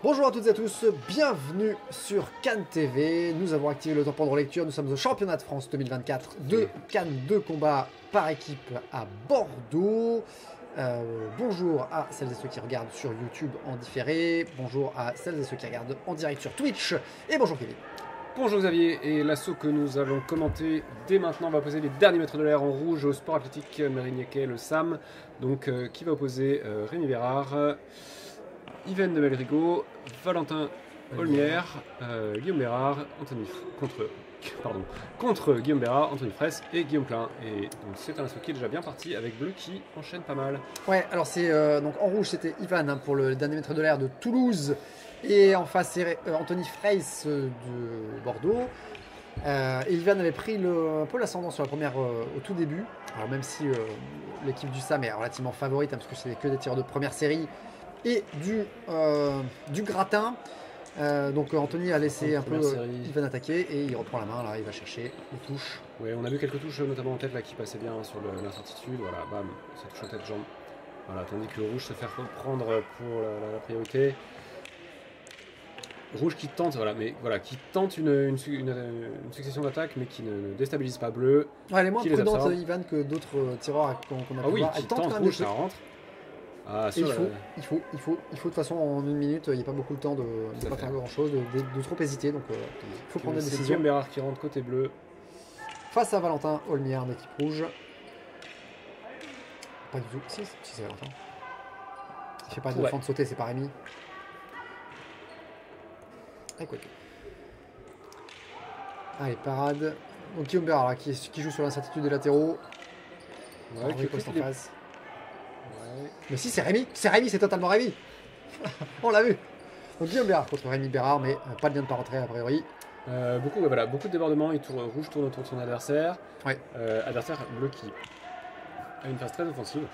Bonjour à toutes et à tous, bienvenue sur Cannes TV. Nous avons activé le tampon de lecture, nous sommes au championnat de France 2024 de Cannes de combat par équipe à Bordeaux. Bonjour à celles et ceux qui regardent sur YouTube en différé, bonjour à celles et ceux qui regardent en direct sur Twitch, et bonjour Kevin. Bonjour Xavier, et l'assaut que nous allons commenter dès maintenant va poser les derniers mètres de l'air en rouge au sport athlétique Mérignaquet, le SAM, donc qui va opposer Rémi Bérard, Yvan de Melrigo, Valentin Olmière, Guillaume Bérard, contre Guillaume Bérard, Anthony Fraisse et Guillaume Klein. Et donc c'est un assaut qui est déjà bien parti avec Bleu qui enchaîne pas mal. Ouais, alors c'est donc en rouge c'était Yvan hein, pour le dernier mètre de l'air de Toulouse. Et en face, c'est Anthony Fraisse de Bordeaux. Et Yvan avait pris un peu l'ascendant sur la première au tout début. Alors même si l'équipe du SAM est relativement favorite, hein, parce que c'est que des tireurs de première série et du gratin. Donc Anthony a laissé un peu Yvan attaquer et il reprend la main, là il va chercher les touches. Ouais, on a vu quelques touches notamment en tête là qui passaient bien sur l'incertitude. Voilà, bam, ça touche en tête-jambe. Voilà, tandis que le rouge se fait reprendre pour la priorité. Rouge qui tente, voilà, mais voilà, qui tente une succession d'attaques, mais qui ne déstabilise pas Bleu. Ouais, elle est moins prudente Yvan que d'autres tireurs qu'on a pu voir. Elle qui tente tente quand même rouge, ça rentre. Ah, il faut de toute façon en une minute, il n'y a pas beaucoup de temps de ne pas faire grand chose, de trop hésiter, donc il faut prendre des décisions. C'est Guillaume Bérard qui rentre côté bleu. Face à Valentin Olmière d'équipe rouge. Pas du tout, si c'est Valentin. Il fait pas de fente sauter, c'est pas Rémi. Ah, quoi. Allez, parade. Donc Guillaume Bérard là, qui joue sur l'incertitude des latéraux. Ouais, qui poste en face. Ouais. Mais si, c'est Rémi, c'est totalement Rémi. On l'a vu. Donc Guillaume Bérard contre Rémi Bérard, mais pas de lien de parenté a priori. Beaucoup de débordements, rouge tourne autour de son adversaire. Ouais. Adversaire bleu qui a une phase très offensive.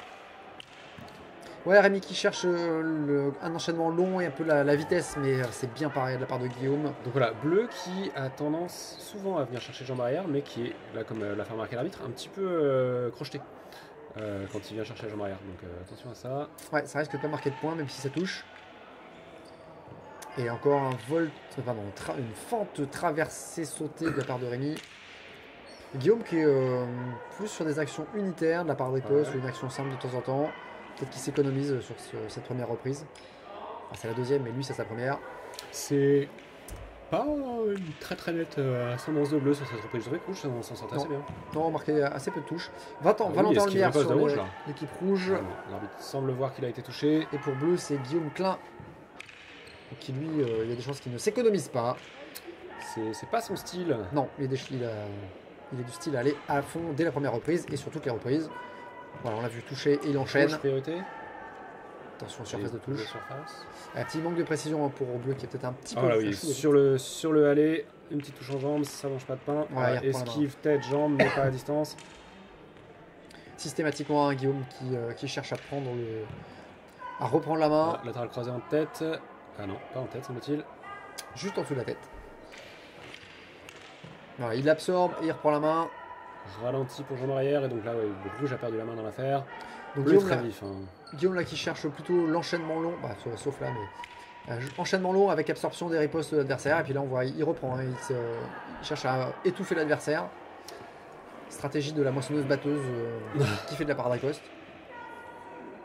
Ouais, Rémi qui cherche un enchaînement long et un peu la vitesse, mais c'est bien pareil de la part de Guillaume. Donc voilà, bleu qui a tendance souvent à venir chercher jambe arrière, mais qui est, là comme l'a fait remarquer l'arbitre, un petit peu crocheté quand il vient chercher la jambe arrière. Donc attention à ça. Ouais, ça risque de pas marquer de points, même si ça touche. Et encore une fente traversée sautée de la part de Rémi. Guillaume qui est plus sur des actions unitaires de la part de Riposte, ou une action simple de temps en temps. Peut-être qu'il s'économise sur cette première reprise. Enfin, c'est la deuxième, mais lui, c'est sa première. C'est pas une très nette ascendance de bleu sur cette reprise. Je trouvais que rouge s'en sortait assez bien. Non, on marquait assez peu de touches. Valentin Olmière sur l'équipe rouge. L'arbitre semble voir qu'il a été touché. Et pour bleu, c'est Guillaume Klein. Qui lui, il y a des chances qu'il ne s'économise pas. C'est pas son style. Non, il est du style à aller à fond dès la première reprise et sur toutes les reprises. Voilà, on l'a vu toucher et il enchaîne. Priorité. Attention, surface de touche. Un petit manque de précision pour bleu qui est peut-être un petit peu. Voilà, oui. Sur le aller, une petite touche en jambe, ça mange pas de pain. Ouais, esquive, tête, jambe, mais pas à distance. Systématiquement, un Guillaume qui cherche à reprendre la main. Latéral croisé en tête. Ah non, pas en tête, semble-t-il. Juste en dessous de la tête. Voilà, il l'absorbe et il reprend la main. Ralenti pour jambe arrière, et donc là, le rouge a perdu la main dans l'affaire. Donc Guillaume là qui cherche plutôt l'enchaînement long, sauf là, mais enchaînement long avec absorption des ripostes de l'adversaire. Et puis là, on voit, il reprend, hein, il cherche à étouffer l'adversaire. Stratégie de la moissonneuse batteuse qui fait de la part d'Riposte.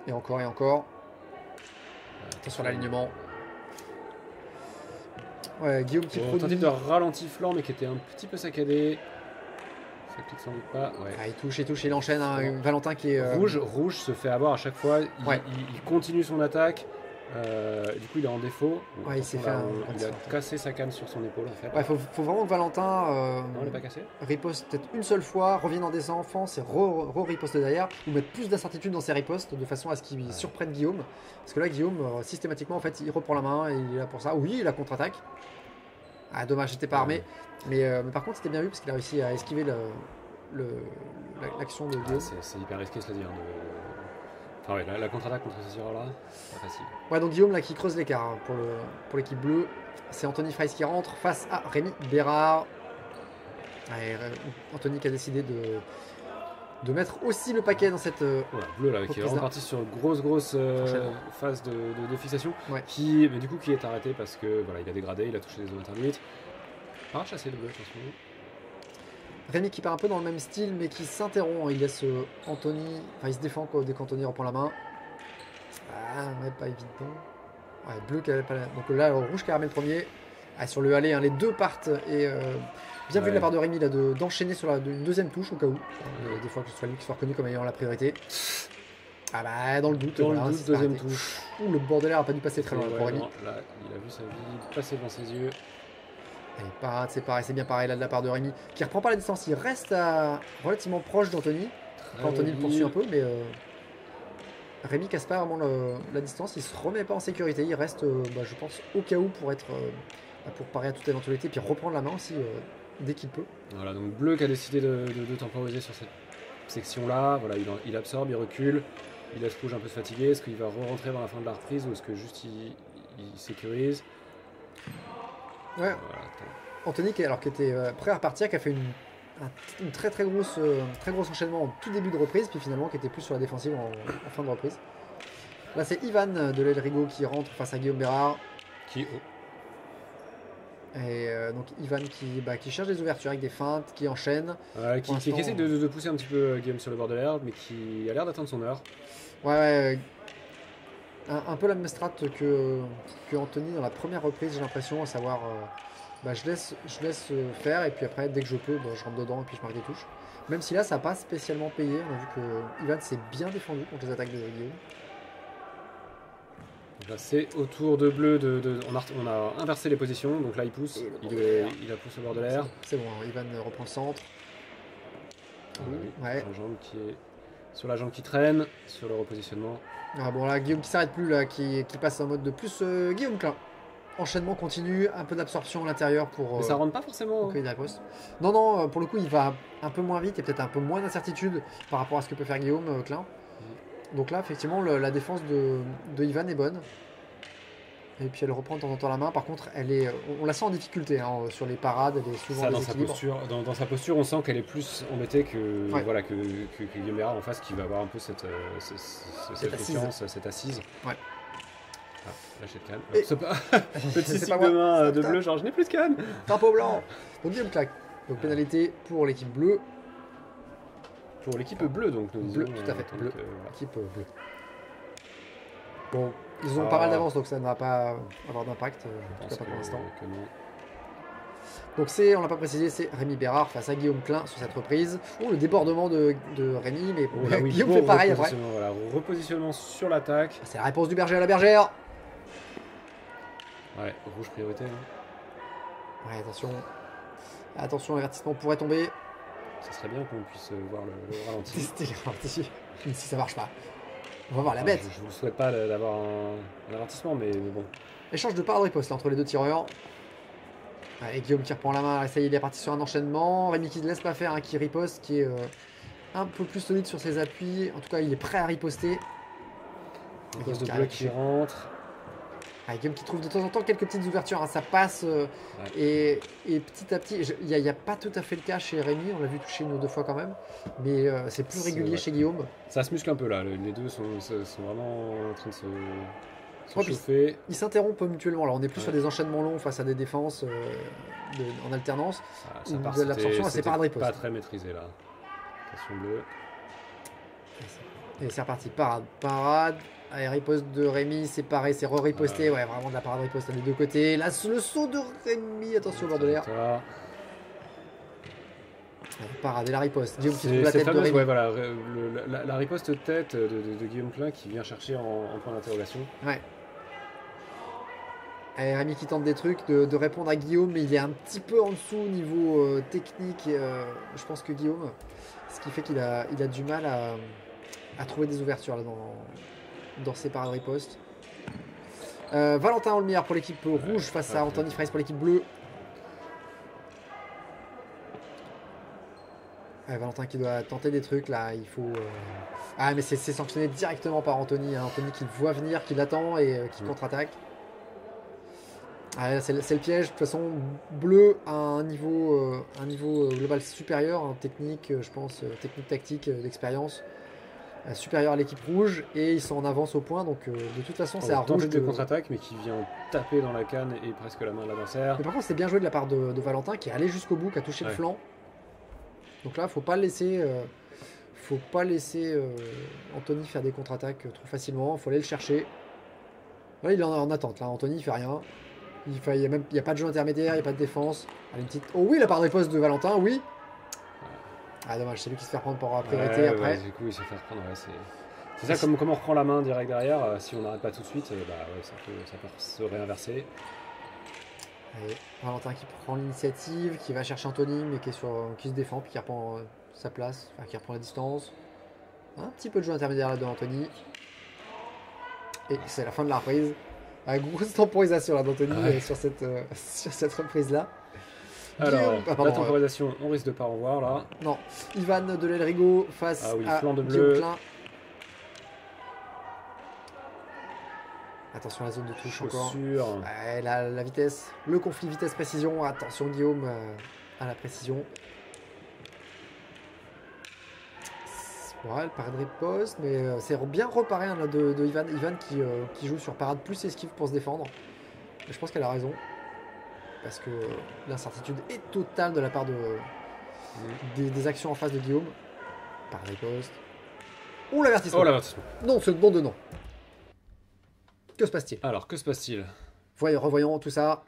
Et encore et encore. Attention à l'alignement. Ouais, Guillaume qui produit. Tentative de ralenti flanc, mais qui était un petit peu saccadé. Ça clique sans doute pas. Ouais. Ah, il touche, il enchaîne. Hein, Valentin qui est. Rouge se fait avoir à chaque fois. Il continue son attaque. Du coup, il est en défaut. Ouais, il a cassé sa canne sur son épaule en fait. Ouais, faut vraiment que Valentin non, il n'est pas cassé. Riposte peut-être une seule fois, revienne en défense et riposte derrière, ou mettre plus d'incertitude dans ses ripostes de façon à ce qu'il surprenne Guillaume. Parce que là, Guillaume, systématiquement, en fait, il reprend la main et il est là pour ça. Oui, il a contre-attaque. Ah, dommage, j'étais pas armé. Mais par contre, c'était bien vu parce qu'il a réussi à esquiver l'action de Guillaume. C'est hyper risqué, cela dit. Enfin, ouais, la contre-attaque contre ce tireur-là, pas facile. Ouais, donc Guillaume là qui creuse l'écart hein, pour l'équipe bleue. C'est Anthony Fraisse qui rentre face à Rémi Bérard. Ouais, Anthony qui a décidé de mettre aussi le paquet dans cette... Voilà, bleu là, qui est reparti sur une grosse phase de fixation, Ouais. mais du coup qui est arrêté parce que voilà, il a dégradé, il a touché des zones interdites. Pas chasser le bleu, attention. Rémi qui part un peu dans le même style, mais qui s'interrompt. Il laisse Anthony... Enfin, il se défend quoi, dès qu'Anthony reprend la main. Ah, ouais, pas évident. Ouais, bleu qui avait pas la... Donc là, rouge qui ramène le premier. Ah, sur le aller, hein, les deux partent. Et bien vu de la part de Rémi là, d'enchaîner sur une deuxième touche au cas où. Des fois que ce soit lui qui soit reconnu comme ayant la priorité. Ah bah, dans le doute. Dans voilà, le doute, deuxième touche. Ouh, le bordelais a pas dû passer très loin pour Rémi. Là, il a vu sa vie passer devant ses yeux. Allez, parade, c'est pareil, c'est bien pareil là de la part de Rémi, qui reprend pas la distance, il reste relativement proche d'Anthony. Anthony le poursuit un peu, mais Rémi casse pas vraiment la distance, il se remet pas en sécurité, il reste, je pense, au cas où pour être pour parer à toute éventualité, puis reprendre la main aussi dès qu'il peut. Voilà, donc bleu qui a décidé de temporiser sur cette section-là. Voilà, il absorbe, il recule, il laisse rouge un peu se fatiguer. Est-ce qu'il va re-rentrer dans la fin de la reprise ou est-ce que juste il sécurise? Ouais. Voilà, Anthony qui était prêt à repartir, qui a fait une très gros enchaînement en tout début de reprise, puis finalement qui était plus sur la défensive en fin de reprise. Là c'est Ivan de l'El Rigo qui rentre face à Guillaume Bérard. Et donc Ivan qui cherche des ouvertures avec des feintes, qui enchaîne. Qui essaie de pousser un petit peu Guillaume sur le bord de l'air, mais qui a l'air d'attendre son heure. Ouais. Un peu la même strat que Anthony dans la première reprise, j'ai l'impression, à savoir je laisse faire et puis après dès que je peux je rentre dedans et puis je marque des touches. Même si là ça n'a pas spécialement payé, on a vu que Ivan s'est bien défendu contre les attaques de Guillaume. Là c'est au tour de bleu, on a inversé les positions, donc là il pousse, il a poussé au bord de l'air. C'est bon, Ivan reprend le centre. Ouais. Sur la jambe qui traîne, sur le repositionnement. Ah bon là Guillaume qui s'arrête plus là, qui passe en mode de plus Guillaume Klein. Enchaînement continu, un peu d'absorption à l'intérieur pour... Mais ça rentre pas forcément. Non, pour le coup il va un peu moins vite et peut-être un peu moins d'incertitude par rapport à ce que peut faire Guillaume Klein. Donc là effectivement la défense de Ivan est bonne. Et puis elle reprend de temps en temps la main. Par contre, on la sent en difficulté sur les parades. Elle est souvent dans sa posture, on sent qu'elle est plus embêtée que Guillaume Bérard en face, qui va avoir un peu cette confiance, cette assise. Ouais. Ah, lâcher de canne. Petit signe de main de bleu, genre je n'ai plus de canne. Drapeau blanc. Donc Guillaume claque. Donc pénalité pour l'équipe bleue. Pour l'équipe bleue, donc. Bleu, tout à fait. Bleu. Équipe bleue. Bon. Ils ont pas mal d'avance, donc ça ne va pas avoir d'impact, en tout cas pas pour l'instant. Donc on l'a pas précisé, c'est Rémi Bérard face à Guillaume Klein sur cette reprise. Oh, le débordement de Rémi, mais Guillaume fait pareil après. Voilà, repositionnement sur l'attaque. C'est la réponse du berger à la bergère. Ouais, rouge priorité. Ouais, attention, l'avertissement pourrait tomber. Ça serait bien qu'on puisse voir le ralenti. Tester le ralenti, si ça marche pas. On va voir la bête. Je ne vous souhaite pas d'avoir un avertissement, mais bon. Échange de part de riposte entre les deux tireurs. Et Guillaume qui reprend la main. Ça y est, il est parti sur un enchaînement. Rémi qui ne laisse pas faire, qui riposte, qui est un peu plus solide sur ses appuis. En tout cas, il est prêt à riposter. Riposte de bleu qui rentre. Guillaume qui trouve de temps en temps quelques petites ouvertures, ça passe et petit à petit, il n'y a pas tout à fait le cas chez Rémi, on l'a vu toucher une ou deux fois quand même, mais c'est plus régulier chez Guillaume. Ça se muscle un peu là, les deux sont vraiment en train de se chauffer. Ils s'interrompent mutuellement, alors on est plus sur des enchaînements longs face à des défenses en alternance, ou de l'absorption à ses parades de riposte. Pas très maîtrisé là, attention bleu. Et c'est reparti, parade. Allez, riposte de Rémi, c'est pareil, c'est re-riposté, ouais, vraiment de la parade riposte des deux côtés. Là, le saut de Rémi, attention au bord de l'air. Parade et la riposte. Guillaume qui trouve la tête de Rémi. Ouais, voilà, la riposte tête de Guillaume Klein qui vient chercher en point d'interrogation. Ouais. Et Rémi qui tente des trucs, de répondre à Guillaume, mais il est un petit peu en dessous au niveau technique, je pense que Guillaume. Ce qui fait qu'il a du mal à trouver des ouvertures là dans ses parades riposte. Valentin Olmière pour l'équipe rouge face à Anthony Fraisse pour l'équipe bleue. Valentin qui doit tenter des trucs là, il faut... Ah mais c'est sanctionné directement par Anthony, Anthony qui le voit venir, qui l'attend et qui contre-attaque. Ah, c'est le piège. De toute façon, bleu a un niveau global supérieur en technique, je pense, technique tactique, d'expérience, supérieur à l'équipe rouge. Et ils sont en avance au point. Donc de toute façon, c'est à rouge tentative de contre-attaque, mais qui vient taper dans la canne et presque la main de l'adversaire. Mais par contre, c'était bien joué de la part de Valentin qui est allé jusqu'au bout, qui a touché le flanc. Donc là, faut pas laisser Anthony faire des contre-attaques trop facilement. Il faut aller le chercher. Là, il est en attente. Là, Anthony, il fait rien. Il n'y a pas de jeu intermédiaire, il n'y a pas de défense. Allez, une petite... Oh oui, la part des postes de Valentin, oui. Ah, dommage, c'est lui qui se fait reprendre pour priorité après. Ouais, du coup, il se fait reprendre. C'est ça, comme on reprend la main direct derrière, si on n'arrête pas tout de suite, ça peut se réinverser. Allez, Valentin qui prend l'initiative, qui va chercher Anthony, mais qui se défend, puis qui reprend sa place, enfin qui reprend la distance. Un petit peu de jeu intermédiaire là de Anthony. Et c'est la fin de la reprise. Grosse temporisation là d'Anthony sur cette reprise-là. Alors, la temporisation, on risque de pas en voir là. Non, Ivan de l'Elrigo face à flanc de bleu. Attention à la zone de touche encore. Ouais, la vitesse, le conflit vitesse-précision. Attention Guillaume à la précision. Ouais, le parade riposte, mais c'est bien reparé là, de Ivan. Ivan qui joue sur parade plus esquive pour se défendre. Mais je pense qu'elle a raison. Parce que l'incertitude est totale de la part des actions en face de Guillaume. Parade riposte. Oh l'avertissement. Non, c'est le bon de non. Que se passe-t-il? Alors, que se passe-t-il? Revoyons tout ça.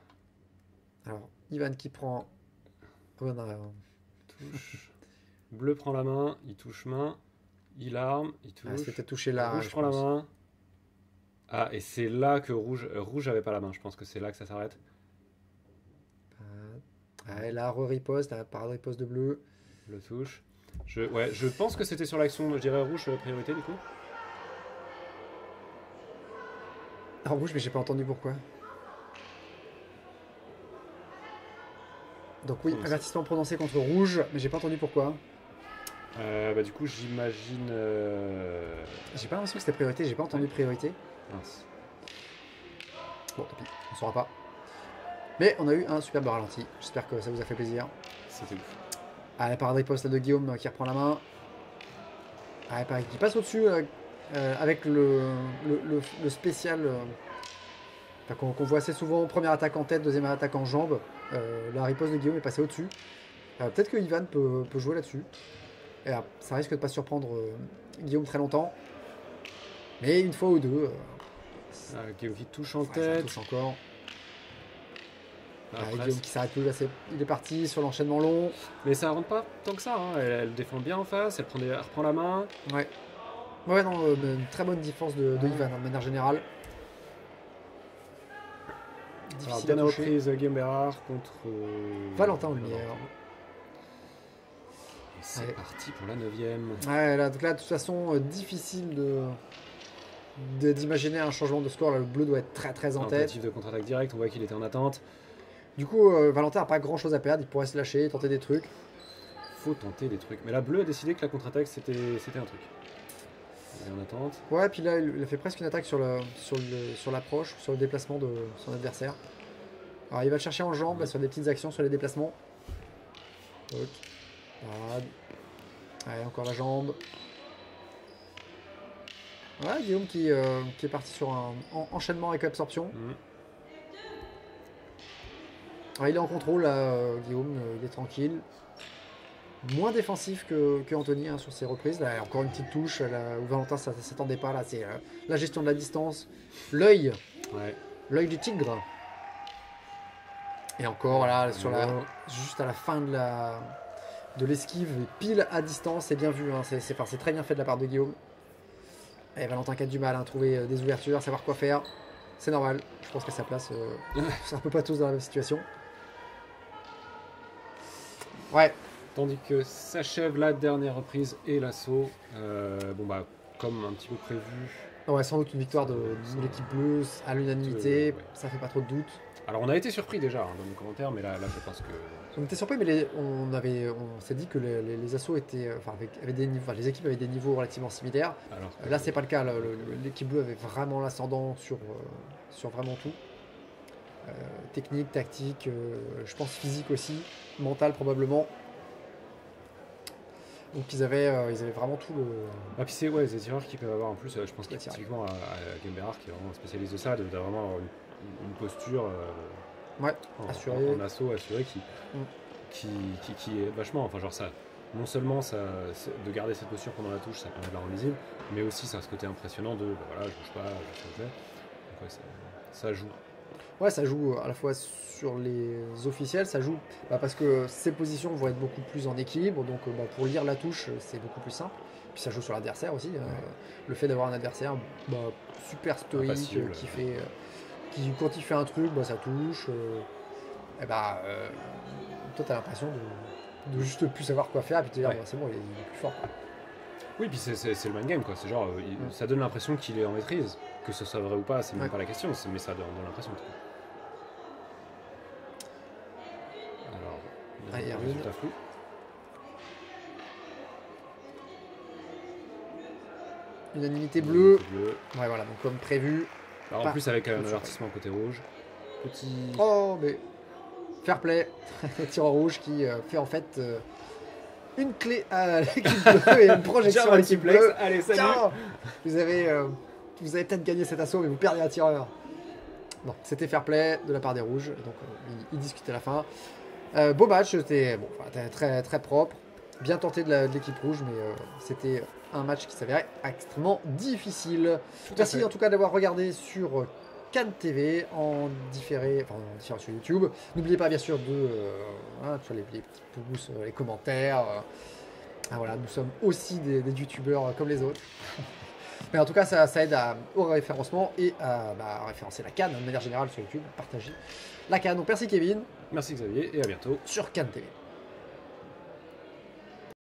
Alors, Ivan qui prend... Touche. Bleu prend la main, il touche main. Il arme, il touche. C'était touché là. Rouge prend la main. Ah, et c'est là que Rouge avait pas la main. Je pense que c'est là que ça s'arrête. Là, riposte, parade riposte de bleu. Le touche. Je pense que c'était sur l'action, je dirais Rouge priorité du coup. Rouge, mais j'ai pas entendu pourquoi. Donc oui, avertissement prononcé contre Rouge, mais j'ai pas entendu pourquoi. Du coup, j'imagine... J'ai pas l'impression que c'était priorité, j'ai pas entendu priorité. Mince. Bon, tant pis, on saura pas. Mais on a eu un superbe ralenti, j'espère que ça vous a fait plaisir. C'était ouf. La parade riposte de Guillaume qui reprend la main. Pareil, qui passe au-dessus avec le spécial qu'on voit assez souvent. Première attaque en tête, deuxième attaque en jambe. La riposte de Guillaume est passée au-dessus. Peut-être que Ivan peut jouer là-dessus. Et ça risque de ne pas surprendre Guillaume très longtemps. Mais une fois ou deux. Guillaume qui touche en tête. Touche encore. Guillaume qui s'arrête plus. Là, il est parti sur l'enchaînement long. Mais ça rentre pas tant que ça. Hein. Elle défend bien en face. Elle reprend la main. Ouais, non, une très bonne défense de Ivan de manière générale. Difficile à reprise Guillaume Bérard contre Valentin Lumière. C'est parti pour la 9ème. Donc là, de toute façon, difficile d'imaginer un changement de score. Là, le bleu doit être très en tête. Tentative de contre-attaque direct, on voit qu'il était en attente. Du coup, Valentin n'a pas grand chose à perdre. Il pourrait se lâcher, tenter des trucs. Faut tenter des trucs. Mais là, bleu a décidé que la contre-attaque, c'était un truc. Il est en attente. Ouais, puis là, il a fait presque une attaque sur l'approche, sur le déplacement de son adversaire. Alors, il va le chercher en jambe, sur des petites actions sur les déplacements. Allez, encore la jambe. Ouais, Guillaume qui est parti sur un enchaînement avec l'absorption. Il est en contrôle, là, Guillaume, il est tranquille. Moins défensif que Anthony sur ses reprises. Là, encore une petite touche là, où Valentin ne s'attendait pas. Là, c'est la gestion de la distance. L'œil. L'œil du tigre. Et encore là, juste à la fin de l'esquive, pile à distance. C'est bien vu. Hein, c'est très bien fait de la part de Guillaume. Et Valentin qui a du mal à trouver des ouvertures, à savoir quoi faire. C'est normal. Je pense qu'à sa place, c'est un peu pas tous dans la même situation. Ouais. Tandis que s'achève la dernière reprise et l'assaut. Comme un petit peu prévu. Ouais, sans doute une victoire de l'équipe bleue à l'unanimité. Ça fait pas trop de doute. Alors on a été surpris déjà dans les commentaires, mais là je pense que... On était surpris, mais on s'est dit que les assauts étaient, avaient des niveaux, les équipes avaient des niveaux relativement similaires. Alors là, c'est pas le cas. L'équipe bleue avait vraiment l'ascendant sur vraiment tout. technique, tactique, je pense physique aussi, mental probablement. Donc ils avaient vraiment tout le... Ah, puis c'est des tireurs qui peuvent avoir en plus, je pense Les tireurs. typiquement à Gamberard qui est vraiment un spécialiste de ça, d'avoir vraiment une posture Ouais, assuré. en assaut assuré qui est vachement, enfin genre ça, non seulement ça, de garder cette posture pendant la touche, ça permet de la rendre lisible, mais aussi ça a ce côté impressionnant de voilà, je bouge pas, je fais ce que je fais. Donc ouais, ça joue. Ouais, ça joue à la fois sur les officiels, ça joue parce que ces positions vont être beaucoup plus en équilibre, donc pour lire la touche, c'est beaucoup plus simple. Puis ça joue sur l'adversaire aussi. Le fait d'avoir un adversaire super stoïque, Impassible. qui quand il fait un truc, ça touche. Toi, t'as l'impression de juste plus savoir quoi faire, et puis te dire, c'est bon, il est plus fort. Oui, puis c'est le mind game, quoi. C'est genre, ça donne l'impression qu'il est en maîtrise. Que ce soit vrai ou pas, c'est même pas la question, mais ça donne l'impression. Alors, résultat flou. Unanimité bleue. Bleu. Ouais, voilà, donc comme prévu. Alors en plus, avec un avertissement côté rouge. Petit. Oh, mais. Fair play. Tireur rouge qui fait en fait une clé à l'équipe bleue et une projection à l'équipe bleue. Allez, salut. Tiens, vous avez peut-être gagné cet assaut, mais vous perdez un tireur. Non, c'était fair play de la part des rouges. Donc ils discutaient à la fin. Beau match, c'était très, très propre. Bien tenté de l'équipe rouge, mais c'était un match qui s'avérait extrêmement difficile. Merci en tout cas d'avoir regardé sur Cannes TV en différé sur YouTube. N'oubliez pas bien sûr de sur les petits pouces, les commentaires. Voilà, nous sommes aussi des youtubeurs comme les autres. Mais en tout cas, ça aide au référencement et à référencer la Cannes de manière générale sur YouTube, partager la Cannes. Donc merci Kevin. Merci Xavier et à bientôt sur Cannes TV.